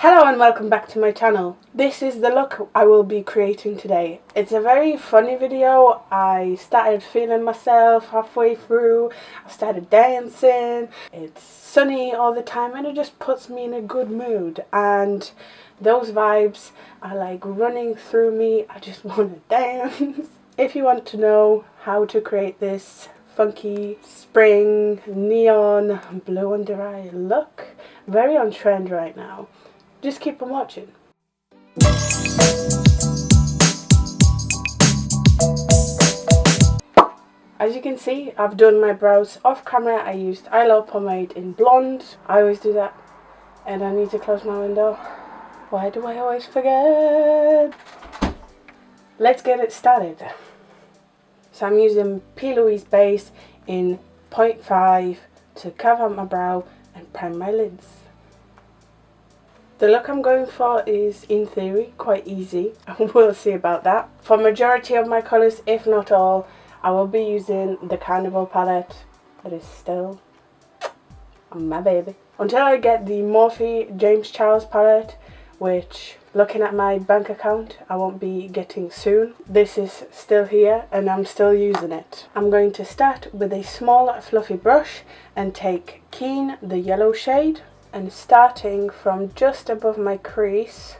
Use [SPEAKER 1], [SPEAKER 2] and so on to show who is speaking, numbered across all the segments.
[SPEAKER 1] Hello and welcome back to my channel. This is the look I will be creating today. It's a very funny video. I started feeling myself halfway through. I started dancing. It's sunny all the time and it just puts me in a good mood. And those vibes are like running through me. I just want to dance. If you want to know how to create this funky spring neon blue under eye look, very on trend right now, just keep on watching. As you can see, I've done my brows off camera. I used eyeliner pomade in blonde. I always do that. And I need to close my window. Why do I always forget? Let's get it started. So I'm using P. Louise base in 0.5 to carve out my brow and prime my lids. The look I'm going for is, in theory, quite easy. We'll see about that. For majority of my colours, if not all, I will be using the Carnival palette that is still my baby. Until I get the Morphe James Charles palette, which, looking at my bank account, I won't be getting soon. This is still here and I'm still using it. I'm going to start with a small fluffy brush and take Keen, the yellow shade. And starting from just above my crease,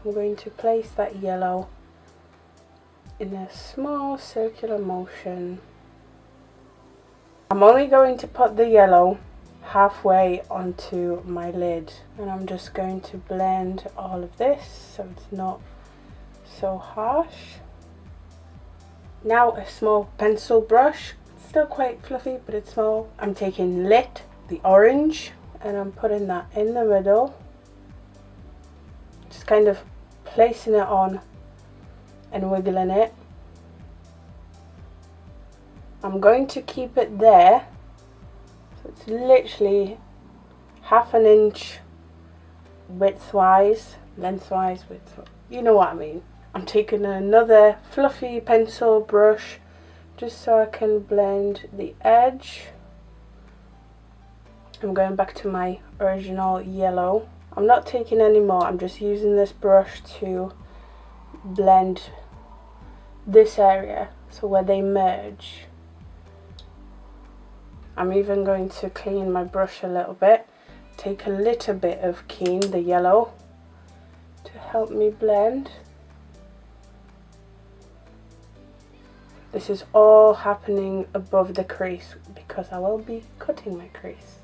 [SPEAKER 1] I'm going to place that yellow in a small circular motion. I'm only going to put the yellow halfway onto my lid, and I'm just going to blend all of this so it's not so harsh. Now a small pencil brush, still quite fluffy but it's small. I'm taking Lit, the orange, and I'm putting that in the middle, just kind of placing it on and wiggling it. I'm going to keep it there, so it's literally half an inch widthwise, lengthwise, you know what I mean. I'm taking another fluffy pencil brush just so I can blend the edge. I'm going back to my original yellow. I'm not taking any more, I'm just using this brush to blend this area, so where they merge. I'm even going to clean my brush a little bit, take a little bit of Keen, the yellow, to help me blend. This is all happening above the crease because I will be cutting my crease.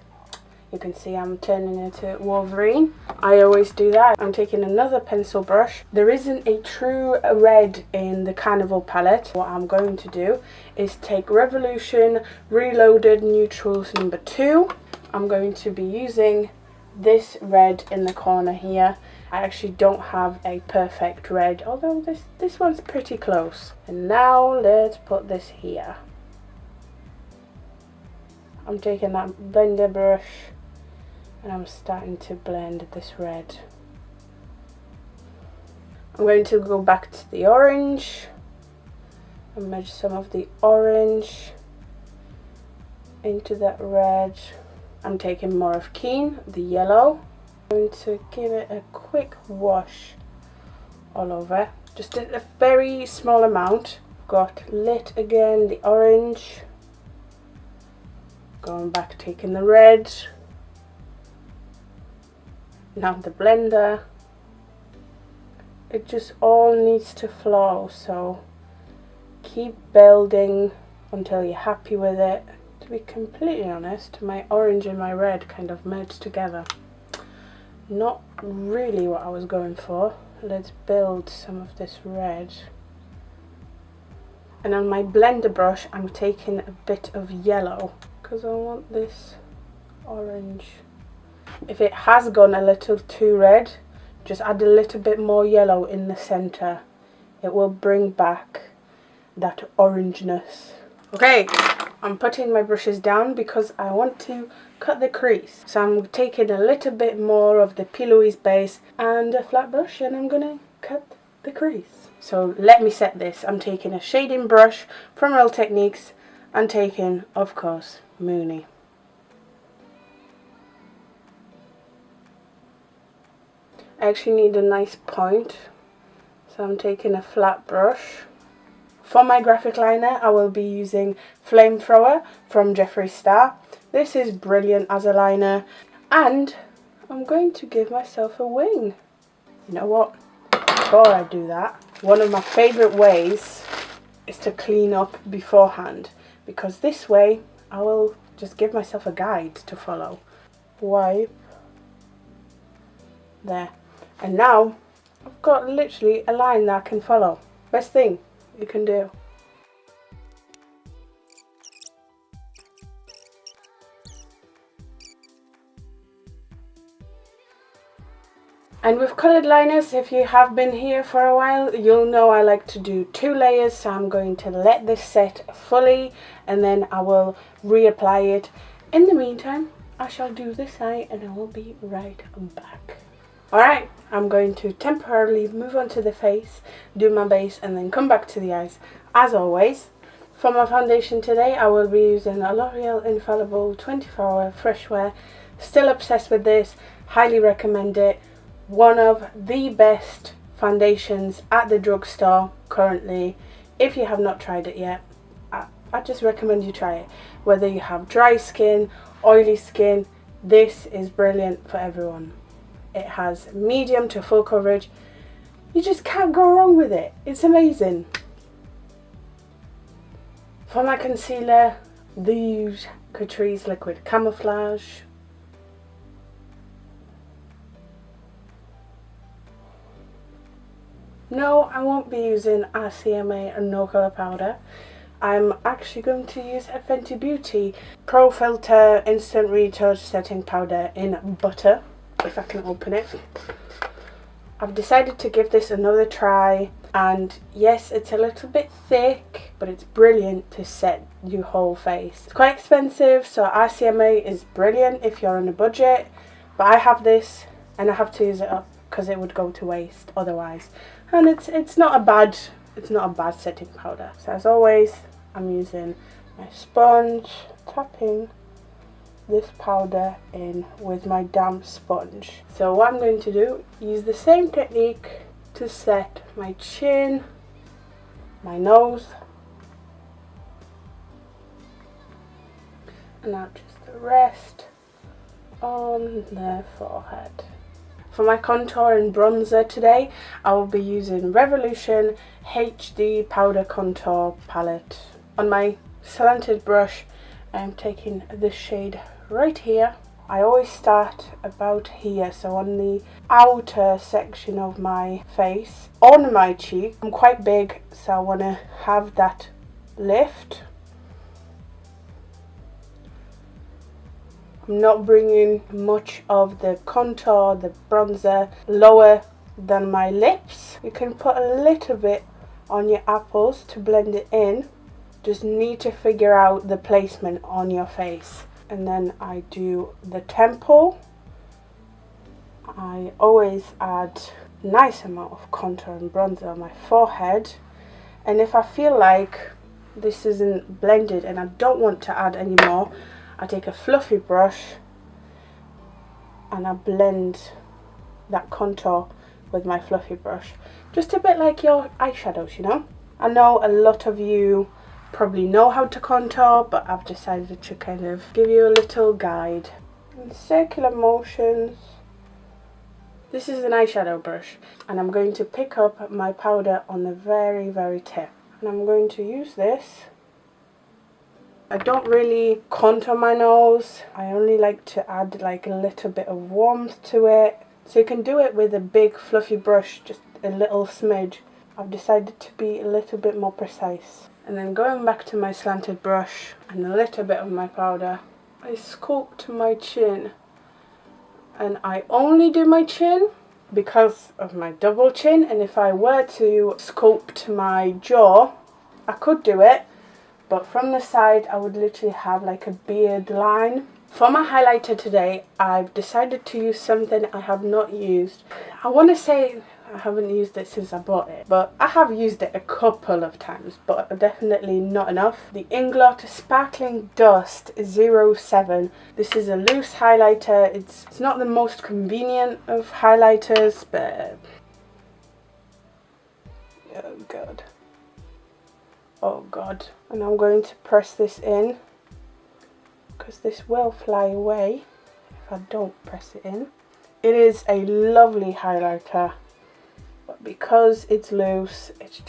[SPEAKER 1] You can see I'm turning into Wolverine. I always do that. I'm taking another pencil brush. There isn't a true red in the Carnival palette. What I'm going to do is take Revolution Reloaded Neutrals number 2. I'm going to be using this red in the corner here. I actually don't have a perfect red, although this one's pretty close. And now let's put this here. I'm taking that blender brush and I'm starting to blend this red. I'm going to go back to the orange and merge some of the orange into that red. I'm taking more of Keen, the yellow. I'm going to give it a quick wash all over, just a very small amount. Got Lit again, the orange. Going back, taking the red. Now the blender. It just all needs to flow, so keep building until you're happy with it. To be completely honest, my orange and my red kind of merged together. Not really what I was going for. Let's build some of this red. And on my blender brush, I'm taking a bit of yellow because I want this orange. If it has gone a little too red, just add a little bit more yellow in the center. It will bring back that orangeness. Okay, I'm putting my brushes down because I want to cut the crease. So I'm taking a little bit more of the P. Louise base and a flat brush and I'm gonna cut the crease. So let me set this. I'm taking a shading brush from Real Techniques and taking, of course, Mooney. I actually need a nice point, so I'm taking a flat brush. For my graphic liner, I will be using Flamethrower from Jeffree Star. This is brilliant as a liner, and I'm going to give myself a wing. You know what? Before I do that, one of my favourite ways is to clean up beforehand, because this way I will just give myself a guide to follow. Wipe. There. And now I've got literally a line that I can follow. Best thing you can do. And with coloured liners, if you have been here for a while, you'll know I like to do 2 layers, so I'm going to let this set fully and then I will reapply it. In the meantime, I shall do this eye and I will be right back. Alright, I'm going to temporarily move on to the face, do my base and then come back to the eyes. As always, for my foundation today, I will be using a L'Oreal Infallible 24-Hour Fresh Wear. Still obsessed with this, highly recommend it. One of the best foundations at the drugstore currently. If you have not tried it yet, I just recommend you try it. Whether you have dry skin, oily skin, this is brilliant for everyone. It has medium to full coverage. You just can't go wrong with it. It's amazing. For my concealer, the Crease Liquid Camouflage. No, I won't be using RCMA and no colour powder. I'm actually going to use a Fenty Beauty Pro Filter Instant Retouch Setting Powder in Butter, if I can open it. I've decided to give this another try, and yes, it's a little bit thick, but it's brilliant to set your whole face. It's quite expensive, so RCMA is brilliant if you're on a budget, but I have this and I have to use it up because it would go to waste otherwise. And it's not a bad setting powder. So as always, I'm using my sponge, tapping this powder in with my damp sponge. So what I'm going to do, use the same technique to set my chin, my nose, and now just the rest on the forehead. For my contour and bronzer today, I will be using Revolution HD Powder Contour Palette. On my slanted brush, I'm taking this shade right here. I always start about here, so on the outer section of my face, on my cheek. I'm quite big, so I want to have that lift. I'm not bringing much of the contour, the bronzer, lower than my lips. You can put a little bit on your apples to blend it in. Just need to figure out the placement on your face. And then I do the temple. I always add a nice amount of contour and bronzer on my forehead. And if I feel like this isn't blended and I don't want to add any more, I take a fluffy brush and I blend that contour with my fluffy brush. Just a bit like your eyeshadows, you know? I know a lot of you probably know how to contour, but I've decided to kind of give you a little guide. In circular motions. This is an eyeshadow brush, and I'm going to pick up my powder on the very, very tip. And I'm going to use this. I don't really contour my nose. I only like to add like a little bit of warmth to it. So you can do it with a big fluffy brush, just a little smidge. I've decided to be a little bit more precise. And then going back to my slanted brush and a little bit of my powder, I sculpt my chin. And I only do my chin because of my double chin. And if I were to sculpt my jaw, I could do it. But from the side, I would literally have like a beard line. For my highlighter today, I've decided to use something I have not used. I want to say I haven't used it since I bought it, but I have used it a couple of times, but definitely not enough. The Inglot Sparkling Dust 07. This is a loose highlighter. It's not the most convenient of highlighters, but oh god. Oh god. And I'm going to press this in, because this will fly away if I don't press it in. It is a lovely highlighter, but because it's loose, it's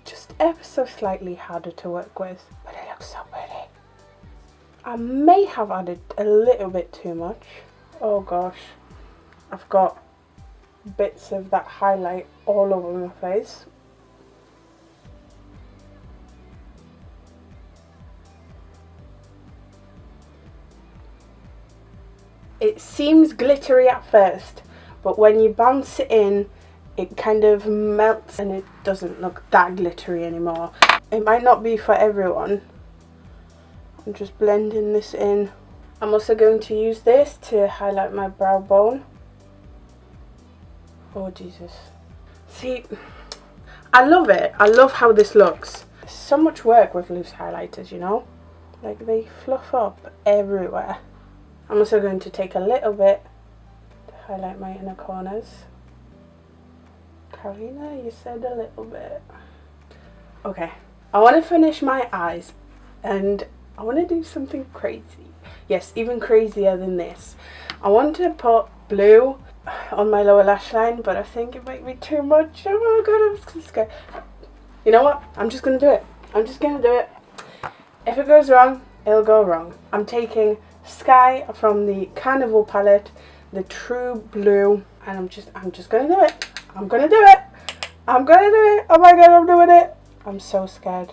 [SPEAKER 1] just ever so slightly harder to work with. But it looks so pretty. I may have added a little bit too much. Oh gosh, I've got bits of that highlight all over my face. It seems glittery at first, but when you bounce it in, it kind of melts and it doesn't look that glittery anymore. It might not be for everyone. I'm just blending this in. I'm also going to use this to highlight my brow bone. Oh Jesus. See, I love it. I love how this looks. There's so much work with loose highlighters, you know? Like, they fluff up everywhere. I'm also going to take a little bit to highlight my inner corners. Karina, you said a little bit. Okay, I want to finish my eyes and I want to do something crazy. Yes, even crazier than this. I want to put blue on my lower lash line, but I think it might be too much. Oh my god, I'm so scared. You know what? I'm just going to do it. I'm just going to do it. If it goes wrong, it'll go wrong. I'm taking Sky from the Carnival palette, the True Blue, and I'm just going to do it. I'm going to do it. I'm going to do it. Oh my god, I'm doing it. I'm so scared.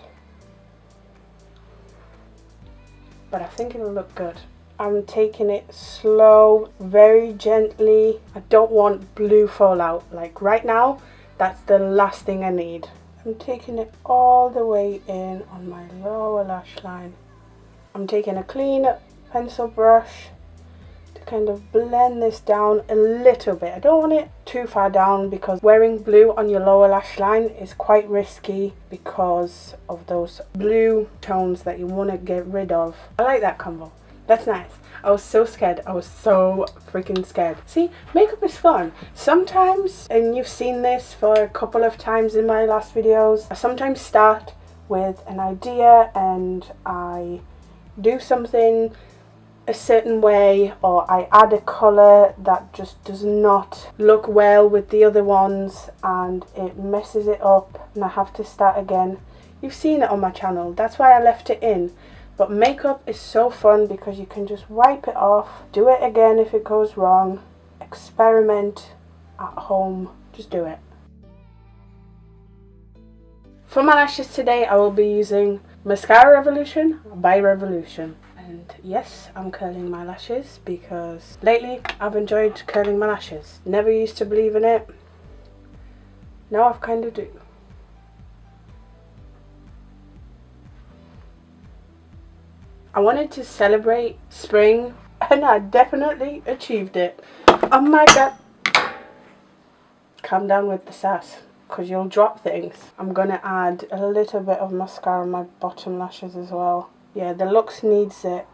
[SPEAKER 1] But I think it'll look good. I'm taking it slow, very gently. I don't want blue fallout. Like right now, that's the last thing I need. I'm taking it all the way in on my lower lash line. I'm taking a clean pencil brush to kind of blend this down a little bit. I don't want it too far down because wearing blue on your lower lash line is quite risky because of those blue tones that you want to get rid of. I like that combo. That's nice. I was so scared. I was so freaking scared. See, makeup is fun. Sometimes, and you've seen this for a couple of times in my last videos, I sometimes start with an idea and I do something a certain way, or I add a colour that just does not look well with the other ones and it messes it up and I have to start again. You've seen it on my channel. That's why I left it in. But makeup is so fun because you can just wipe it off, do it again if it goes wrong, experiment at home, just do it. For my lashes today, I will be using Mascara Revolution by Revolution. And yes, I'm curling my lashes because lately I've enjoyed curling my lashes. Never used to believe in it. Now I've kind of do. I wanted to celebrate spring and I definitely achieved it. Oh my god. Calm down with the sass because you'll drop things. I'm going to add a little bit of mascara on my bottom lashes as well. Yeah, the looks needs it.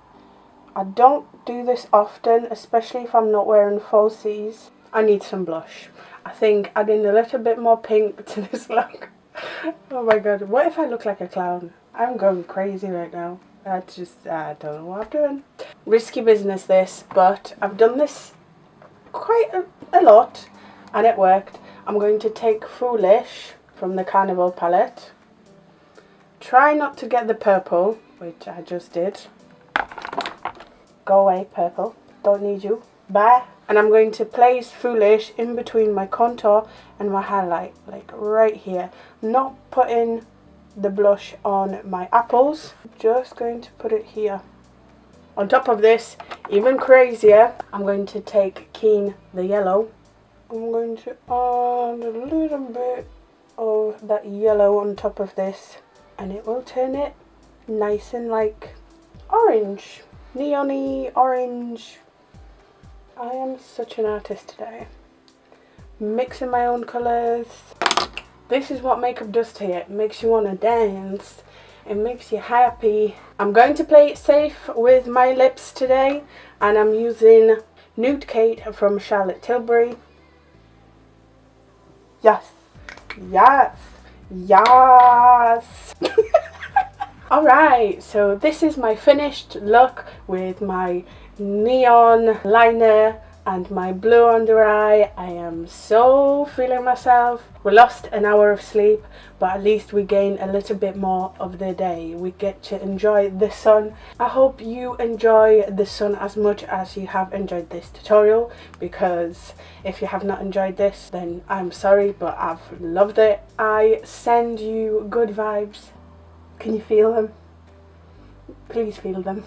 [SPEAKER 1] I don't do this often, especially if I'm not wearing falsies. I need some blush. I think adding a little bit more pink to this look. Oh my god, what if I look like a clown? I'm going crazy right now. I don't know what I'm doing. Risky business this, but I've done this quite a lot and it worked. I'm going to take Foolish from the Carnival palette. Try not to get the purple, which I just did. Go away, purple. Don't need you. Bye. And I'm going to place Foolish in between my contour and my highlight, like right here. Not putting the blush on my apples, just going to put it here. On top of this, even crazier, I'm going to take Keen the yellow. I'm going to add a little bit of that yellow on top of this and it will turn it nice and like orange, neon-y orange. I am such an artist today. mixing my own colours. This is what makeup does to you. It makes you want to dance. It makes you happy. I'm going to play it safe with my lips today, and I'm using Nude Kate from Charlotte Tilbury. Yes, yes, yes. Alright, so this is my finished look with my neon liner and my blue under eye. I am so feeling myself. We lost an hour of sleep, but at least we gain a little bit more of the day. We get to enjoy the sun. I hope you enjoy the sun as much as you have enjoyed this tutorial, because if you have not enjoyed this, then I'm sorry, but I've loved it. I send you good vibes. Can you feel them? Please feel them.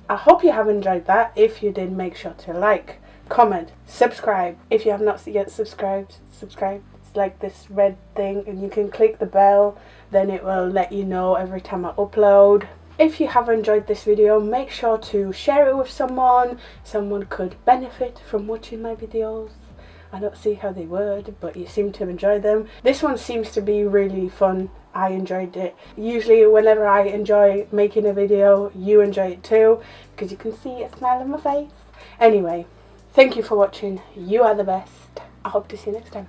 [SPEAKER 1] I hope you have enjoyed that. If you did, make sure to like, comment, subscribe. If you have not yet subscribed, subscribe. It's like this red thing, and you can click the bell, then it will let you know every time I upload. If you have enjoyed this video, make sure to share it with someone. Someone could benefit from watching my videos. I don't see how they would, but you seem to enjoy them. This one seems to be really fun. I enjoyed it. Usually whenever I enjoy making a video, you enjoy it too, because you can see a smile on my face. Anyway, thank you for watching. You are the best. I hope to see you next time.